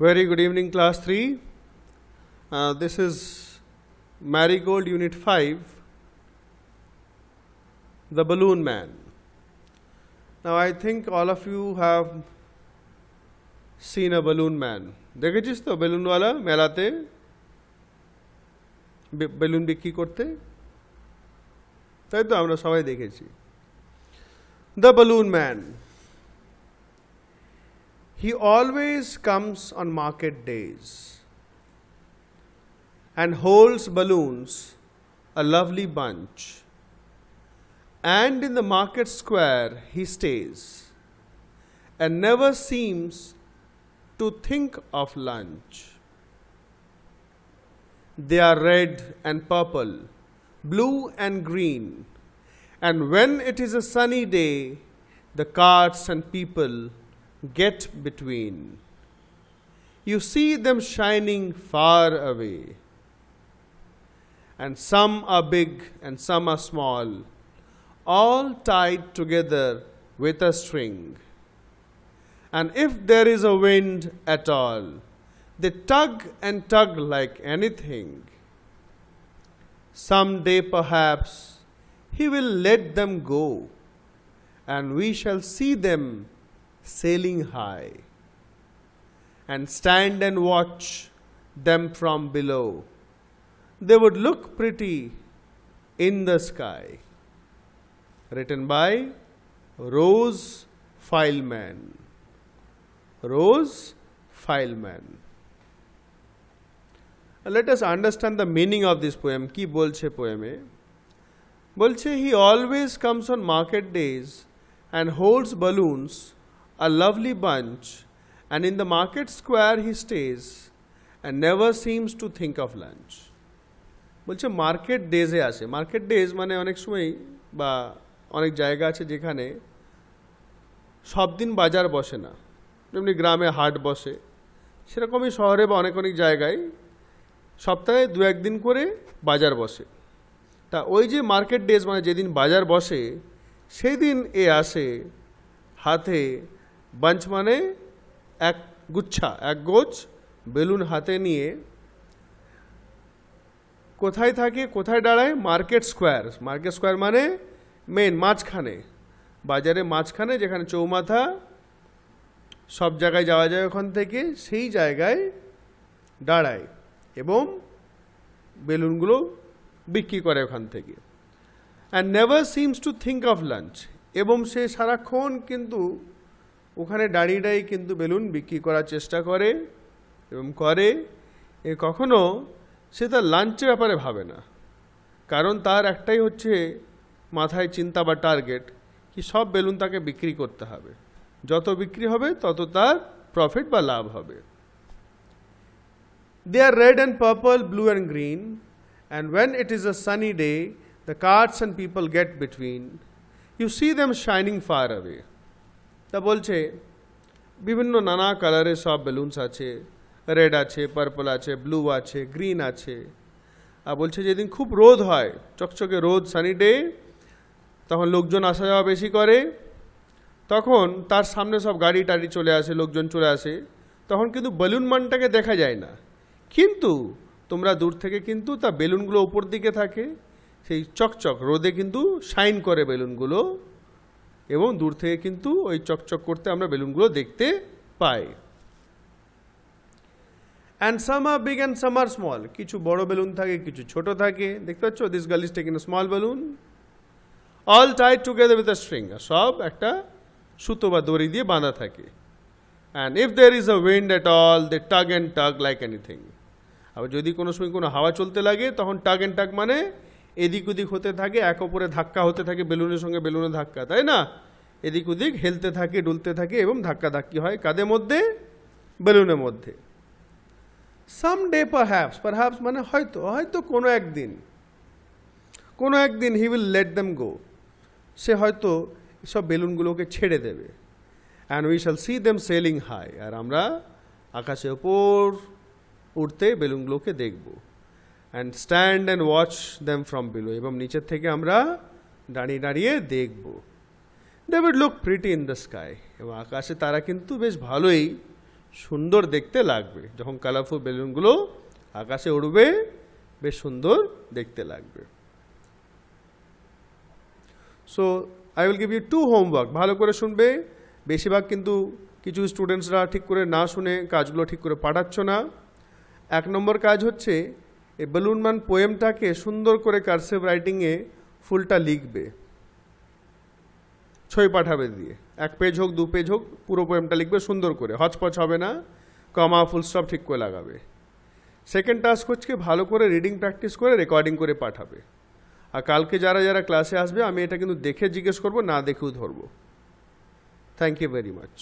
Very good evening, class 3. This is Marigold Unit 5, The Balloon Man. Now I think all of you have seen a balloon man. দেখেছিস তো বেলুনওয়ালা মেলাতে balloon বিক্রি করতে? তাই তো আমরা সবাই দেখেছি। The Balloon Man. He always comes on market days and holds balloons, a lovely bunch. And in the market square he stays and never seems to think of lunch. They are red and purple, blue and green, and when it is a sunny day, the carts and people get between. You see them shining far away, and some are big and some are small, all tied together with a string. And if there is a wind at all, they tug and tug like anything. Someday perhaps he will let them go, and we shall see them sailing high, and stand and watch them from below. They would look pretty in the sky. Written by Rose Fileman. Rose Fileman. Let us understand the meaning of this poem. কি বলছে পোয়েমে? বলছে he always comes on market days and holds balloons, a lovely bunch, and in the market square he stays and never seems to think of lunch. বলছে market ডেজে আসে। Market days মানে অনেক সময় বা অনেক জায়গা আছে যেখানে সব দিন বাজার বসে না, যেমনি গ্রামে হাট বসে, সেরকমই শহরে বা অনেক অনেক জায়গায় সপ্তাহে 2-1 দিন করে বাজার বসে। তা ওই যে মার্কেট ডেজ মানে যেদিন বাজার বসে সেই দিন এ আসে হাতে বাঞ্চ মানে এক গুচ্ছা, এক গোছ বেলুন হাতে নিয়ে। কোথায় থাকে, কোথায় দাঁড়ায়? Market square. মার্কেট স্কোয়ার মানে মেন মাঝখানে, বাজারে মাঝখানে যেখানে চৌমাথা, সব জায়গায় যাওয়া যায় ওখান থেকে, সেই জায়গায় দাঁড়ায় এবং বেলুনগুলো বিক্রি করে ওখান থেকে। And never seems to think of lunch, এবং সে সারাক্ষণ কিন্তু ওখানে দাঁড়িয়ে দাঁড়িয়ে কিন্তু বেলুন বিক্রি করার চেষ্টা করে এবং করে। কখনো সে তার লাঞ্চের ব্যাপারে ভাবে না, কারণ তার একটাই হচ্ছে মাথায় চিন্তা বা টার্গেট, কি সব বেলুন তাকে বিক্রি করতে হবে। যত বিক্রি হবে তত তার প্রফিট বা লাভ হবে। They are red and purple, blue and green, and when it is a sunny day, the carts and people get between. You see them shining far away. তা বলছে বিভিন্ন নানা কালারের সব বেলুনস আছে, রেড আছে, পার্পল আছে, ব্লু আছে, গ্রিন আছে। আর বলছে যেদিন খুব রোদ হয়, চকচকে রোদ, সানি ডে, তখন লোকজন আসা যাওয়া বেশি করে, তখন তার সামনে সব গাড়ি টাড়ি চলে আসে, লোকজন চলে আসে, তখন কিন্তু বেলুন মানটাকে দেখা যায় না, কিন্তু তোমরা দূর থেকে কিন্তু তা বেলুনগুলো উপর দিকে থাকে, সেই চকচক রোদে কিন্তু শাইন করে বেলুনগুলো, এবং দূর থেকে কিন্তু ওই চকচক করতে আমরা বেলুনগুলো দেখতে পাই। And some are big and some are small, কিছু বড় বেলুন থাকে, কিছু ছোট থাকে। দেখতে পাচ্ছ, this girl is taking a small balloon, all tied together with a string, সব একটা সুতো বা দড়ি দিয়ে বাঁধা থাকে। And if there is a wind at all, they tug and tug like anything. আবার যদি কোনো সময় কোনো হাওয়া চলতে লাগে, তখন টাগ অ্যান্ড টাগ মানে এদিক ওদিক হতে থাকে, এক অপরে ধাক্কা হতে থাকে, বেলুনের সঙ্গে বেলুনের ধাক্কা, তাই না? এদিক ওদিক হেলতে থাকে, ডুলতে থাকে এবং ধাক্কা ধাক্কি হয় কাদের মধ্যে? বেলুনের মধ্যে। সাম ডে পারহ্যাপস, পারহ্যাপস মানে হয়তো, হয়তো কোনো একদিন he will let them go, সে হয়তো সব বেলুনগুলোকে ছেড়ে দেবে। And we shall see them sailing high, আর আমরা আকাশের ওপর উঠতে বেলুনগুলোকে দেখব। And stand and watch them from below, এবং নিচের থেকে আমরা দাঁড়িয়ে দাঁড়িয়ে দেখব। They would look pretty in the sky, এবং আকাশে তারা কিন্তু বেশ ভালোই সুন্দর দেখতে লাগবে। যখন কালারফুল বেলুনগুলো আকাশে উড়বে বেশ সুন্দর দেখতে লাগবে। So I will give you 2 homework, ভালো করে শুনবে। বেশিরভাগ কিন্তু কিছু স্টুডেন্টসরা ঠিক করে না শুনে কাজগুলো ঠিক করে পাঠাচ্ছ না। 1 নম্বর কাজ হচ্ছে এই বেলুন ম্যান পোয়েমটাকে সুন্দর করে কার্সিভ রাইটিংয়ে ফুলটা লিখবে, ছবি পাঠাবে দিয়ে, 1 পেজ হোক 2 পেজ হোক, পুরো পোয়েমটা লিখবে সুন্দর করে, হচপচ হবে না, কমা ফুল স্টপ ঠিক করে লাগাবে। সেকেন্ড টাস্ক হচ্ছে ভালো করে রিডিং প্র্যাকটিস করে রেকর্ডিং করে পাঠাবে। আর কালকে যারা যারা ক্লাসে আসবে আমি এটা কিন্তু দেখে জিজ্ঞেস করবো, না দেখেও ধরবো। Thank you very much.